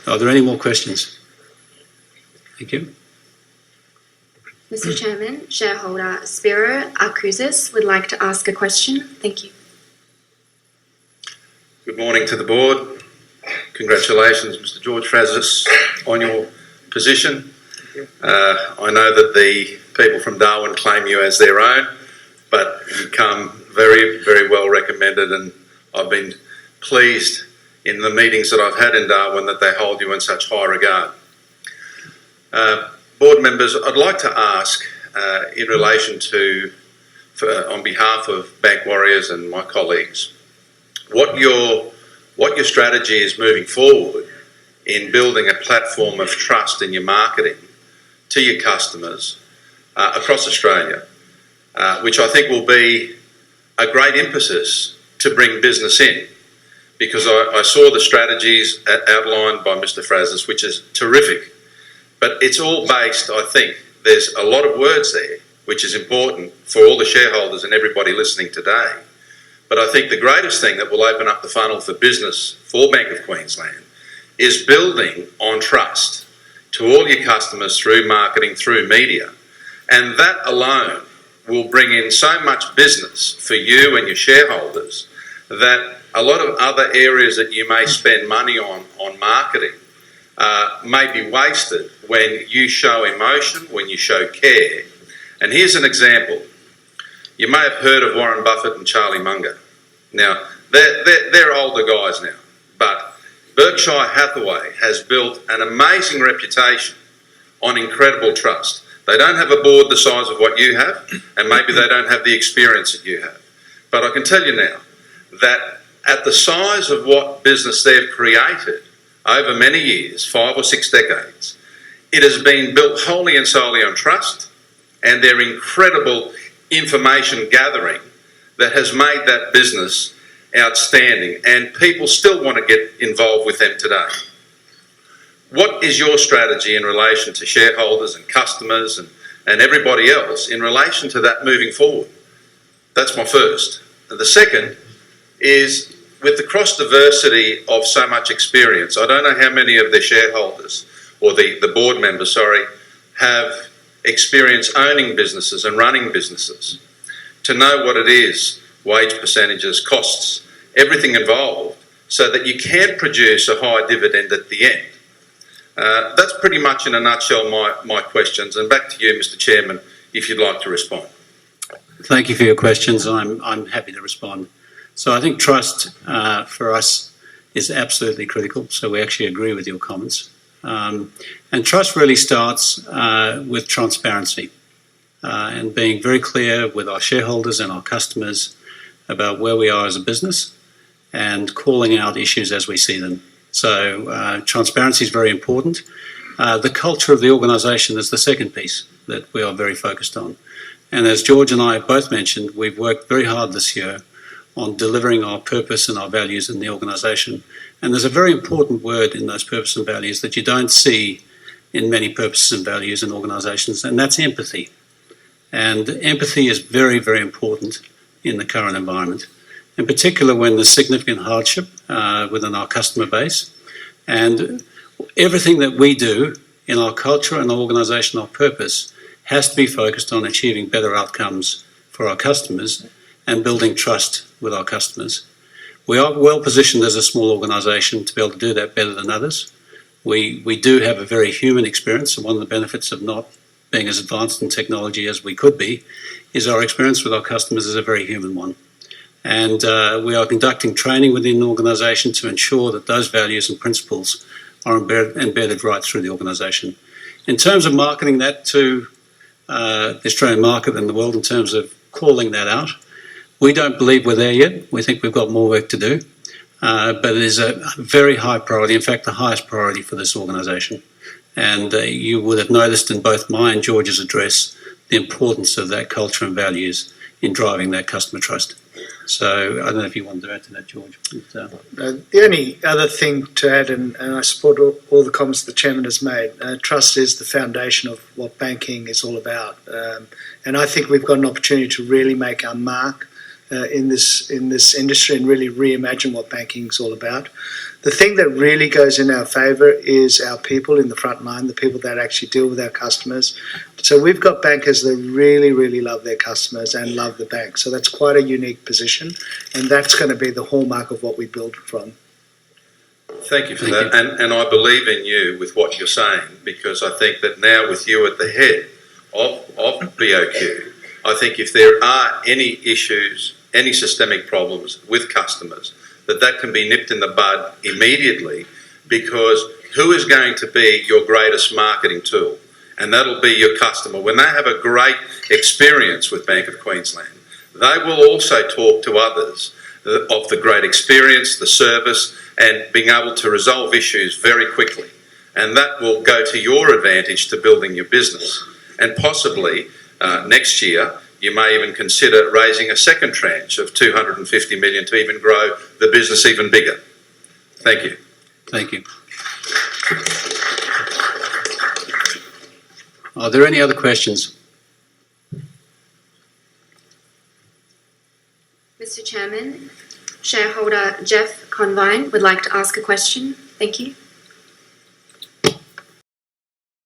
Are there any more questions? Thank you. Mr. Chairman, shareholder Spiro Arkouzis would like to ask a question. Thank you. Good morning to the board. Congratulations, Mr. George Frazis, on your position. I know that the people from Darwin claim you as their own, but you come very, very well recommended, and I've been pleased in the meetings that I've had in Darwin that they hold you in such high regard. Board members, I'd like to ask in relation to, on behalf of Bank Warriors and my colleagues, what your strategy is moving forward in building a platform of trust in your marketing to your customers across Australia, which I think will be a great impetus to bring business in, because I saw the strategies outlined by Mr. Frazis, which is terrific, but it's all based, I think, there's a lot of words there, which is important for all the shareholders and everybody listening today. But I think the greatest thing that will open up the funnel for business for Bank of Queensland is building on trust to all your customers through marketing, through media. And that alone will bring in so much business for you and your shareholders that a lot of other areas that you may spend money on marketing may be wasted when you show emotion, when you show care. And here's an example. You may have heard of Warren Buffett and Charlie Munger. Now, they're older guys now, but Berkshire Hathaway has built an amazing reputation on incredible trust. They don't have a board the size of what you have, and maybe they don't have the experience that you have. But I can tell you now that at the size of what business they've created over many years, 5 or 6 decades, it has been built wholly and solely on trust and their incredible information gathering that has made that business outstanding, and people still want to get involved with them today. What is your strategy in relation to shareholders and customers and everybody else in relation to that moving forward? That's my first. And the second is, with the cross-diversity of so much experience, I don't know how many of the shareholders, or the board members, sorry, have experience owning businesses and running businesses, to know what it is, wage percentages, costs, everything involved, so that you can produce a high dividend at the end. That's pretty much in a nutshell my questions, and back to you, Mr. Chairman, if you'd like to respond. Thank you for your questions. I'm happy to respond. So I think trust for us is absolutely critical, so we actually agree with your comments. And trust really starts with transparency and being very clear with our shareholders and our customers about where we are as a business and calling out issues as we see them. So transparency is very important. The culture of the organisation is the second piece that we are very focused on. And as George and I have both mentioned, we've worked very hard this year on delivering our purpose and our values in the organisation. And there's a very important word in those purpose and values that you don't see in many purposes and values in organisations, and that's empathy. And empathy is very, very important in the current environment, in particular when there's significant hardship within our customer base. And everything that we do in our culture and our organisational purpose has to be focused on achieving better outcomes for our customers and building trust with our customers. We are well positioned as a small organisation to be able to do that better than others. We do have a very human experience, and one of the benefits of not being as advanced in technology as we could be is our experience with our customers is a very human one. And we are conducting training within the organisation to ensure that those values and principles are embedded right through the organisation. In terms of marketing that to the Australian market and the world, in terms of calling that out, we don't believe we're there yet. We think we've got more work to do, but it is a very high priority, in fact the highest priority for this organisation. And you would have noticed in both my and George's address the importance of that culture and values in driving that customer trust. So I don't know if you wanted to add to that, George. The only other thing to add, and I support all the comments the Chairman has made, trust is the foundation of what banking is all about. And I think we've got an opportunity to really make our mark in this industry and really reimagine what banking is all about. The thing that really goes in our favour is our people in the front line, the people that actually deal with our customers. So we've got bankers that really, really love their customers and love the bank. So that's quite a unique position, and that's going to be the hallmark of what we build from. Thank you for that. And I believe in you with what you're saying, because I think that now with you at the head of BOQ, I think if there are any issues, any systemic problems with customers, that can be nipped in the bud immediately, because who is going to be your greatest marketing tool? And that'll be your customer. When they have a great experience with Bank of Queensland, they will also talk to others of the great experience, the service, and being able to resolve issues very quickly. And that will go to your advantage to building your business. And possibly next year, you may even consider raising a second tranche of $250 million to even grow the business even bigger. Thank you. Thank you. Are there any other questions? Mr. Chairman, shareholder Jeff Convine would like to ask a question. Thank you.